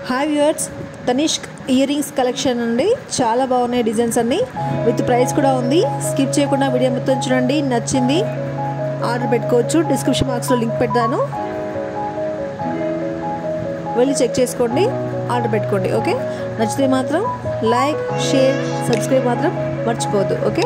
Hi viewers, Tanishq ear rings collection అండి. చాలా బాగున్నాయి డిజైన్స్ అన్నీ, విత్ ప్రైస్ కూడా ఉంది. స్కిప్ చేయకుండా వీడియో మొత్తం చూడండి. నచ్చింది ఆర్డర్ పెట్టుకోవచ్చు. డిస్క్రిప్షన్ బాక్స్లో లింక్ పెడతాను, వెళ్ళి చెక్ చేసుకోండి, ఆర్డర్ పెట్టుకోండి. ఓకే, నచ్చితే మాత్రం లైక్, షేర్, సబ్స్క్రైబ్ మాత్రం మర్చిపోవద్దు. ఓకే.